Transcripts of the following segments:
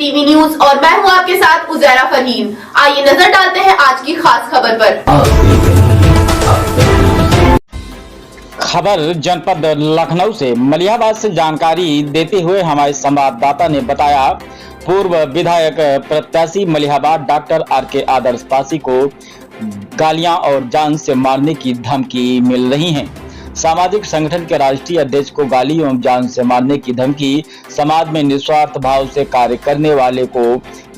TV news और मैं हूं आपके साथ उजैरा फरहीन। आइए नजर डालते हैं आज की खास खबर पर। खबर जनपद लखनऊ से मलिहाबाद से जानकारी देते हुए हमारे संवाददाता ने बताया, पूर्व विधायक प्रत्याशी मलिहाबाद डॉक्टर आर.के. आदर्श पासी को गालियां और जान से मारने की धमकी मिल रही हैं। सामाजिक संगठन के राष्ट्रीय अध्यक्ष को गाली एवं जान से मारने की धमकी, समाज में निस्वार्थ भाव से कार्य करने वाले को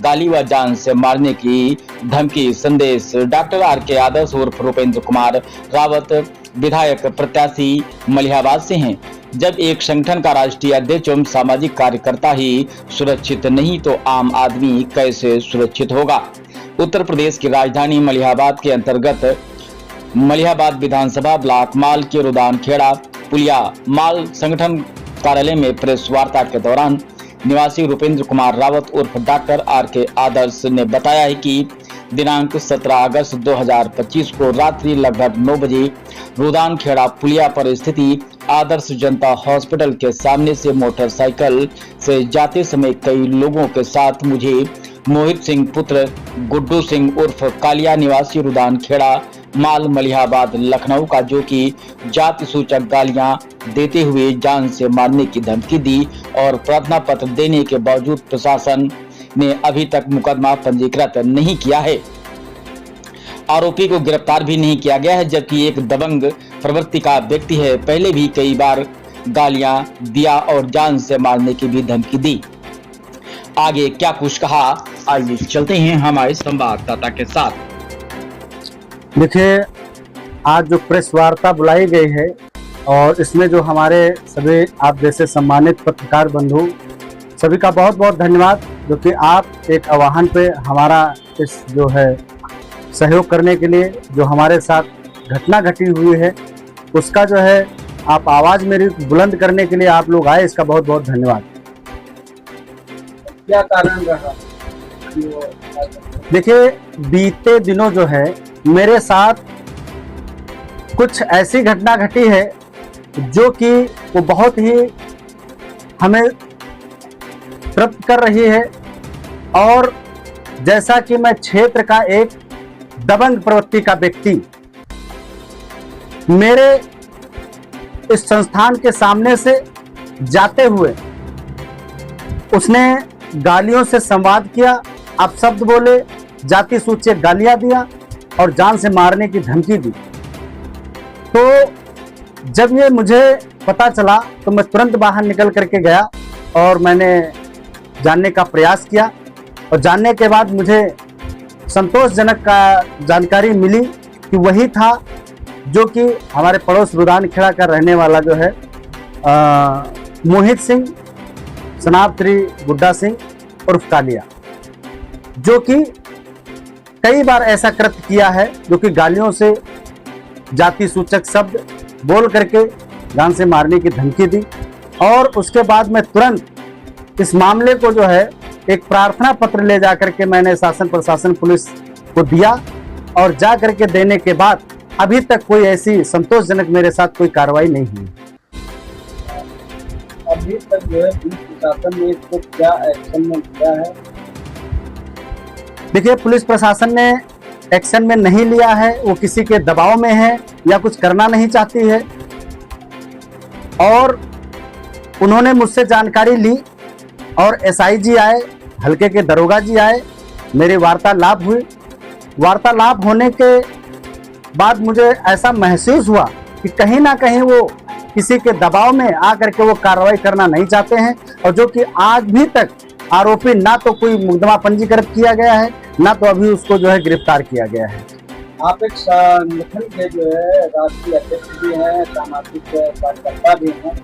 गाली व जान से मारने की धमकी। संदेश डॉक्टर आर.के. आदर्श उर्फ रूपेंद्र कुमार रावत विधायक प्रत्याशी मलिहाबाद से हैं। जब एक संगठन का राष्ट्रीय अध्यक्ष एवं सामाजिक कार्यकर्ता ही सुरक्षित नहीं तो आम आदमी कैसे सुरक्षित होगा। उत्तर प्रदेश की राजधानी मलिहाबाद के अंतर्गत मलिहाबाद विधानसभा ब्लॉक माल के रुदान खेड़ा पुलिया माल संगठन कार्यालय में प्रेस वार्ता के दौरान निवासी रूपेंद्र कुमार रावत उर्फ डॉक्टर आर.के. आदर्श ने बताया है कि दिनांक 17 अगस्त 2025 को रात्रि लगभग 9 बजे रुदान खेड़ा पुलिया पर स्थिति आदर्श जनता हॉस्पिटल के सामने से मोटरसाइकिल से जाते समय कई लोगों के साथ मुझे मोहित सिंह पुत्र गुड्डू सिंह उर्फ कालिया निवासी रुदान खेड़ा माल मलिहाबाद लखनऊ का, जो कि जाति सूचक गालियां देते हुए जान से मारने की धमकी दी और प्रार्थना पत्र देने के बावजूद प्रशासन ने अभी तक मुकदमा पंजीकृत नहीं किया है। आरोपी को गिरफ्तार भी नहीं किया गया है, जबकि एक दबंग प्रवृत्ति का व्यक्ति है। पहले भी कई बार गालियां दिया और जान से मारने की भी धमकी दी। आगे क्या कुछ कहा, आइए चलते हैं हमारे संवाददाता के साथ। देखिए, आज जो प्रेस वार्ता बुलाई गई है और इसमें जो हमारे सभी आप जैसे सम्मानित पत्रकार बंधु सभी का बहुत बहुत धन्यवाद, जो कि आप एक आह्वान पे हमारा इस जो है सहयोग करने के लिए, जो हमारे साथ घटना घटी हुई है उसका जो है आप आवाज़ मेरी बुलंद करने के लिए आप लोग आए, इसका बहुत बहुत धन्यवाद। क्या कारण रहा? देखिए, बीते दिनों जो है मेरे साथ कुछ ऐसी घटना घटी है जो कि वो बहुत ही हमें तृप्त कर रही है। और जैसा कि मैं क्षेत्र का एक दबंग प्रवृत्ति का व्यक्ति, मेरे इस संस्थान के सामने से जाते हुए उसने गालियों से संवाद किया, अपशब्द बोले, जाति सूचक गालियां दिया और जान से मारने की धमकी दी। तो जब ये मुझे पता चला तो मैं तुरंत बाहर निकल करके गया और मैंने जानने का प्रयास किया और जानने के बाद मुझे संतोषजनक का जानकारी मिली कि वही था जो कि हमारे पड़ोस रुदान खेड़ा का रहने वाला जो है मोहित सिंह सनाब श्री गुड्डा सिंह उर्फ कालिया, जो कि कई बार ऐसा कृत्य किया है, जो कि गालियों से जाति सूचक शब्द बोल करके जान से मारने की धमकी दी। और उसके बाद मैं तुरंत इस मामले को जो है एक प्रार्थना पत्र ले जा करके मैंने शासन प्रशासन पुलिस को दिया और जा करके देने के बाद अभी तक कोई ऐसी संतोषजनक मेरे साथ कोई कार्रवाई नहीं हुई। अभी तक जो है पुलिस प्रशासन ने इसको क्या एक्शन में लिया है? देखिए, पुलिस प्रशासन ने एक्शन में नहीं लिया है, वो किसी के दबाव में है या कुछ करना नहीं चाहती है। और उन्होंने मुझसे जानकारी ली और एसआई जी आए, हल्के के दरोगा जी आए, मेरी वार्तालाप हुई। वार्तालाप होने के बाद मुझे ऐसा महसूस हुआ कि कहीं ना कहीं वो किसी के दबाव में आकर के वो कार्रवाई करना नहीं चाहते हैं, और जो कि आज भी तक आरोपी ना तो कोई मुकदमा पंजीकृत किया गया है, ना तो अभी उसको जो है गिरफ्तार किया गया है। आप एक संगठन के जो है राष्ट्रीय अध्यक्ष भी हैं, सामाजिक कार्यकर्ता भी हैं।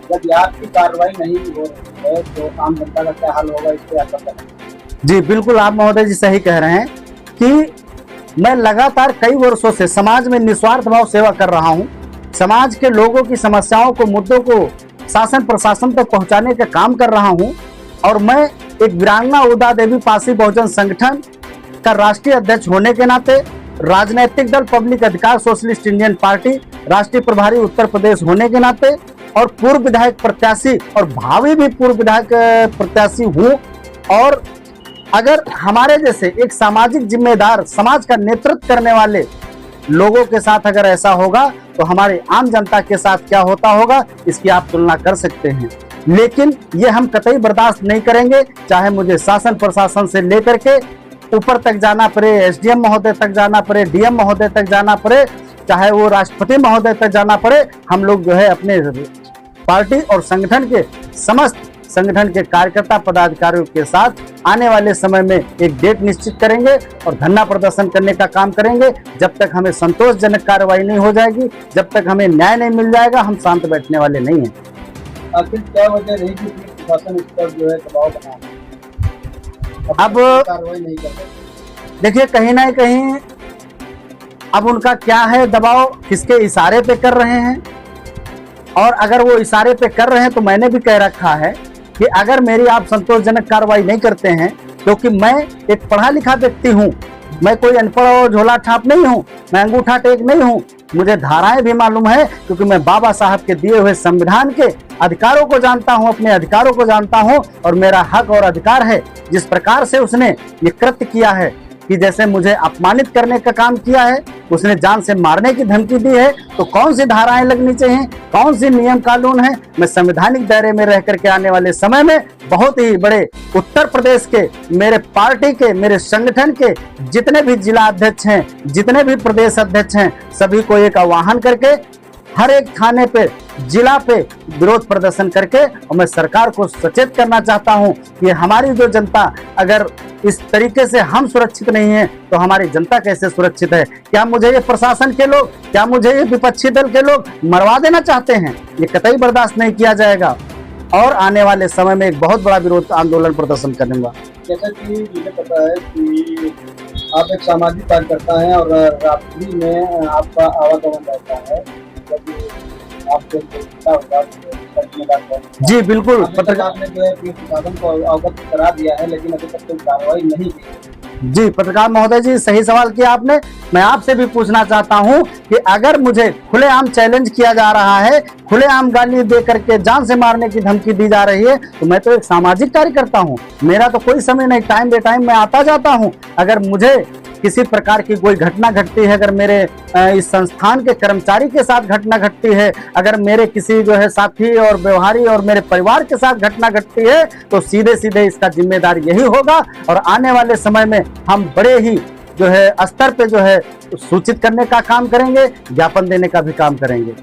जब आपकी कार्रवाई नहीं हो रही है तो आम जनता का क्या हाल होगा, इस पर आप बताएं। जी बिल्कुल, आप महोदय जी सही कह रहे हैं कि मैं लगातार कई वर्षों से समाज में निस्वार्थ भाव सेवा कर रहा हूं। समाज के लोगों की समस्याओं को, मुद्दों को शासन प्रशासन तक पहुंचाने का काम कर रहा हूं। और मैं एक वीरांगना उदा देवी पासी बहुजन संगठन का राष्ट्रीय अध्यक्ष होने के नाते, राजनीतिक दल पब्लिक अधिकार सोशलिस्ट इंडियन पार्टी राष्ट्रीय प्रभारी उत्तर प्रदेश होने के नाते, और पूर्व विधायक प्रत्याशी और भावी भी पूर्व विधायक प्रत्याशी हूँ, और अगर हमारे जैसे एक सामाजिक जिम्मेदार समाज का नेतृत्व करने वाले लोगों के साथ अगर ऐसा होगा तो हमारे आम जनता के साथ क्या होता होगा, इसकी आप तुलना कर सकते हैं। लेकिन ये हम कतई बर्दाश्त नहीं करेंगे, चाहे मुझे शासन प्रशासन से लेकर के ऊपर तक जाना पड़े, एसडीएम महोदय तक जाना पड़े, डीएम महोदय तक जाना पड़े, चाहे वो राष्ट्रपति महोदय तक जाना पड़े। हम लोग जो है अपने पार्टी और संगठन के समस्त संगठन के कार्यकर्ता पदाधिकारियों के साथ आने वाले समय में एक डेट निश्चित करेंगे और धरना प्रदर्शन करने का काम करेंगे। जब तक हमें संतोषजनक कार्रवाई नहीं हो जाएगी, जब तक हमें न्याय नहीं मिल जाएगा, हम शांत बैठने वाले नहीं हैं। आखिर क्या वजह रही कि प्रशासन इस पर जो है दबाव बना, अब कार्रवाई नहीं कर रहे? देखिए, कहीं ना कहीं अब उनका क्या है दबाव, किसके इशारे पे कर रहे हैं। और अगर वो इशारे पे कर रहे हैं तो मैंने भी कह रखा है कि अगर मेरी आप संतोषजनक कार्रवाई नहीं करते हैं, क्योंकि मैं एक पढ़ा लिखा व्यक्ति हूं, मैं कोई अनपढ़ और झोला छाप नहीं हूं, मैं अंगूठा टेक नहीं हूं, मुझे धाराएं भी मालूम है, क्योंकि मैं बाबा साहब के दिए हुए संविधान के अधिकारों को जानता हूं, अपने अधिकारों को जानता हूं और मेरा हक और अधिकार है। जिस प्रकार से उसने ये कृत्य किया है कि जैसे मुझे अपमानित करने का काम किया है, उसने जान से मारने की धमकी दी है, तो कौन सी धाराएं लगनी चाहिए, कौन सी नियम कानून है। मैं संवैधानिक दायरे में रह करके आने वाले समय में बहुत ही बड़े उत्तर प्रदेश के मेरे पार्टी के, मेरे संगठन के जितने भी जिला अध्यक्ष हैं, जितने भी प्रदेश अध्यक्ष हैं, सभी को एक आह्वान करके हर एक थाने पे, जिला पे विरोध प्रदर्शन करके, और मैं सरकार को सचेत करना चाहता हूं कि हमारी जो जनता, अगर इस तरीके से हम सुरक्षित नहीं है तो हमारी जनता कैसे सुरक्षित है। क्या मुझे ये प्रशासन के लोग, क्या मुझे ये विपक्षी दल के लोग मरवा देना चाहते हैं? ये कतई बर्दाश्त नहीं किया जाएगा और आने वाले समय में एक बहुत बड़ा विरोध आंदोलन प्रदर्शन करूंगा। जैसा कि मुझे पता है कि आप एक सामाजिक कार्यकर्ता हैं और रात्रि में आपका आवागमन रहता है, आपको जी बिल्कुल, आपने जो है प्रशासन को अवगत करा दिया है, लेकिन अभी तक कोई कार्रवाई नहीं की। जी पत्रकार महोदय जी, सही सवाल किया आपने। मैं आपसे भी पूछना चाहता हूं कि अगर मुझे खुलेआम चैलेंज किया जा रहा है, खुलेआम गाली दे करके जान से मारने की धमकी दी जा रही है, तो मैं तो एक सामाजिक कार्यकर्ता हूं, मेरा तो कोई समय नहीं, टाइम बे टाइम मैं आता जाता हूं। अगर मुझे किसी प्रकार की कोई घटना घटती है, अगर मेरे इस संस्थान के कर्मचारी के साथ घटना घटती है, अगर मेरे किसी जो है साथी और व्यवहारी और मेरे परिवार के साथ घटना घटती है, तो सीधे सीधे इसका जिम्मेदार यही होगा। और आने वाले समय में हम बड़े ही जो है स्तर पे जो है सूचित करने का काम करेंगे, ज्ञापन देने का भी काम करेंगे।